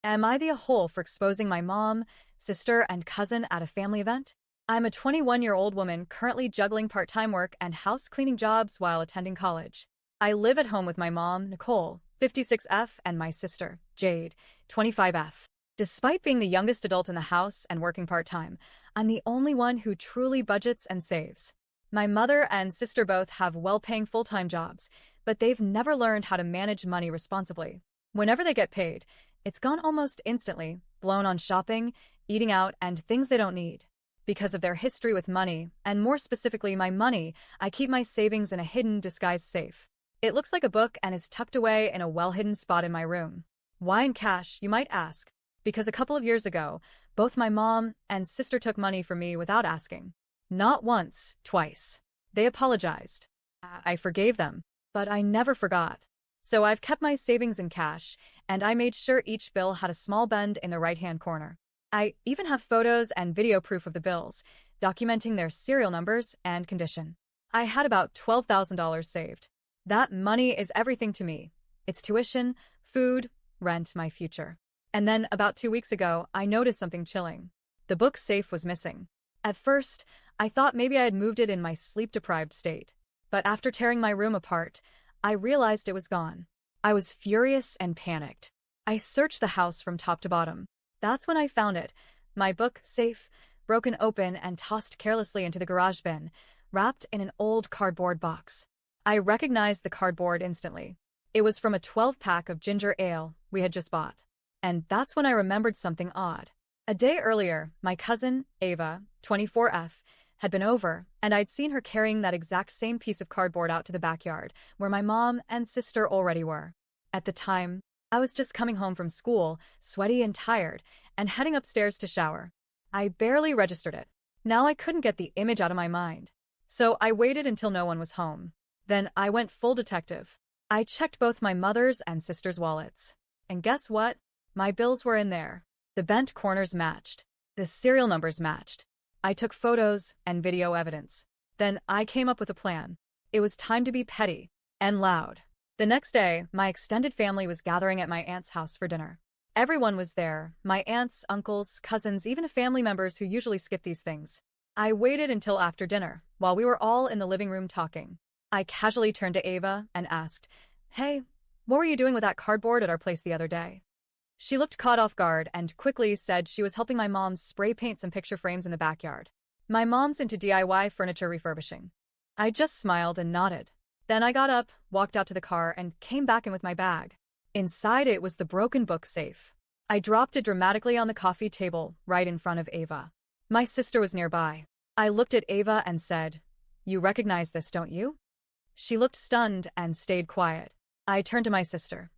Am I the a-hole for exposing my mom, sister, and cousin at a family event? I'm a 21-year-old woman currently juggling part-time work and house cleaning jobs while attending college. I live at home with my mom, Nicole, 56F, and my sister, Jade, 25F. Despite being the youngest adult in the house and working part-time, I'm the only one who truly budgets and saves. My mother and sister both have well-paying full-time jobs, but they've never learned how to manage money responsibly. Whenever they get paid, it's gone almost instantly, blown on shopping, eating out, and things they don't need. Because of their history with money, and more specifically my money, I keep my savings in a hidden, disguised safe. It looks like a book and is tucked away in a well-hidden spot in my room. Why in cash, you might ask? Because a couple of years ago, both my mom and sister took money from me without asking. Not once, twice. They apologized. I forgave them, but I never forgot. So I've kept my savings in cash, and I made sure each bill had a small bend in the right-hand corner. I even have photos and video proof of the bills, documenting their serial numbers and condition. I had about $12,000 saved. That money is everything to me. It's tuition, food, rent, my future. And then, about 2 weeks ago, I noticed something chilling. The book safe was missing. At first, I thought maybe I had moved it in my sleep-deprived state. But after tearing my room apart, I realized it was gone. I was furious and panicked. I searched the house from top to bottom. That's when I found it, my book safe, broken open and tossed carelessly into the garage bin, wrapped in an old cardboard box. I recognized the cardboard instantly. It was from a 12-pack of ginger ale we had just bought. And that's when I remembered something odd. A day earlier, my cousin, Ava, 24F, had been over, and I'd seen her carrying that exact same piece of cardboard out to the backyard, where my mom and sister already were. At the time, I was just coming home from school, sweaty and tired, and heading upstairs to shower. I barely registered it. Now I couldn't get the image out of my mind. So I waited until no one was home. Then I went full detective. I checked both my mother's and sister's wallets. And guess what? My bills were in there. The bent corners matched. The serial numbers matched. I took photos and video evidence. Then I came up with a plan. It was time to be petty and loud. The next day, my extended family was gathering at my aunt's house for dinner. Everyone was there, my aunts, uncles, cousins, even family members who usually skip these things. I waited until after dinner, while we were all in the living room talking. I casually turned to Ava and asked, "Hey, what were you doing with that cardboard at our place the other day?" She looked caught off guard and quickly said she was helping my mom spray paint some picture frames in the backyard. My mom's into DIY furniture refurbishing. I just smiled and nodded. Then I got up, walked out to the car, and came back in with my bag. Inside it was the broken book safe. I dropped it dramatically on the coffee table, right in front of Ava. My sister was nearby. I looked at Ava and said, "You recognize this, don't you?" She looked stunned and stayed quiet. I turned to my sister.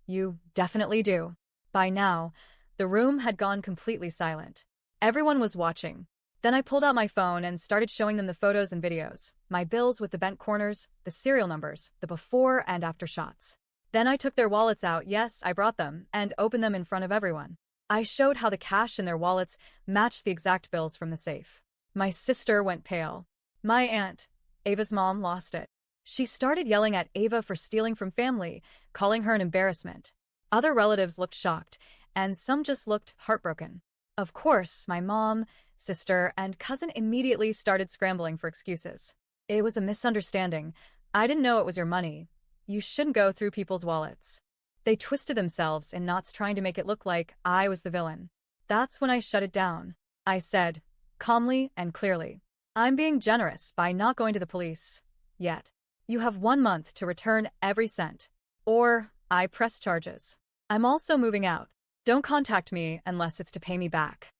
"You definitely do." By now, the room had gone completely silent. Everyone was watching. Then I pulled out my phone and started showing them the photos and videos, my bills with the bent corners, the serial numbers, the before and after shots. Then I took their wallets out, yes, I brought them, and opened them in front of everyone. I showed how the cash in their wallets matched the exact bills from the safe. My sister went pale. My aunt, Ava's mom, lost it. She started yelling at Ava for stealing from family, calling her an embarrassment. Other relatives looked shocked, and some just looked heartbroken. Of course, my mom, sister, and cousin immediately started scrambling for excuses. It was a misunderstanding. I didn't know it was your money. You shouldn't go through people's wallets. They twisted themselves in knots trying to make it look like I was the villain. That's when I shut it down. I said, calmly and clearly, "I'm being generous by not going to the police. Yet. You have 1 month to return every cent. Or I press charges. I'm also moving out. Don't contact me unless it's to pay me back."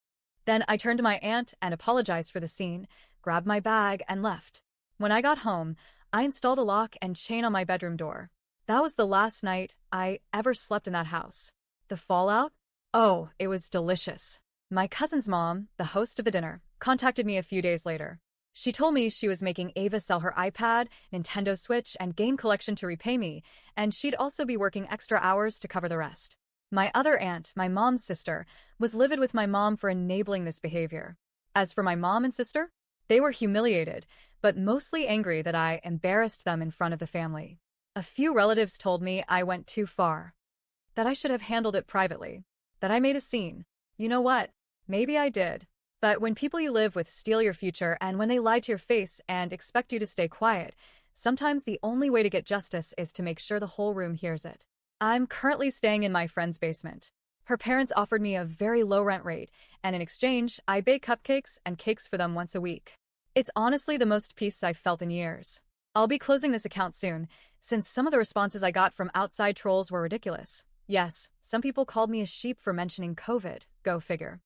Then I turned to my aunt and apologized for the scene, grabbed my bag, and left. When I got home, I installed a lock and chain on my bedroom door. That was the last night I ever slept in that house. The fallout? Oh, it was delicious. My cousin's mom, the host of the dinner, contacted me a few days later. She told me she was making Ava sell her iPad, Nintendo Switch, and game collection to repay me, and she'd also be working extra hours to cover the rest. My other aunt, my mom's sister, was livid with my mom for enabling this behavior. As for my mom and sister, they were humiliated, but mostly angry that I embarrassed them in front of the family. A few relatives told me I went too far, that I should have handled it privately. that I made a scene. You know what? Maybe I did. But when people you live with steal your future and when they lie to your face and expect you to stay quiet, sometimes the only way to get justice is to make sure the whole room hears it. I'm currently staying in my friend's basement. Her parents offered me a very low rent rate, and in exchange, I bake cupcakes and cakes for them once a week. It's honestly the most peace I've felt in years. I'll be closing this account soon, since some of the responses I got from outside trolls were ridiculous. Yes, some people called me a sheep for mentioning COVID, go figure.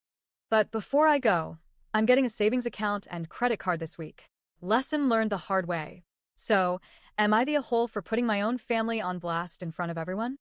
But before I go, I'm getting a savings account and credit card this week. Lesson learned the hard way. So, am I the a-hole for putting my own family on blast in front of everyone?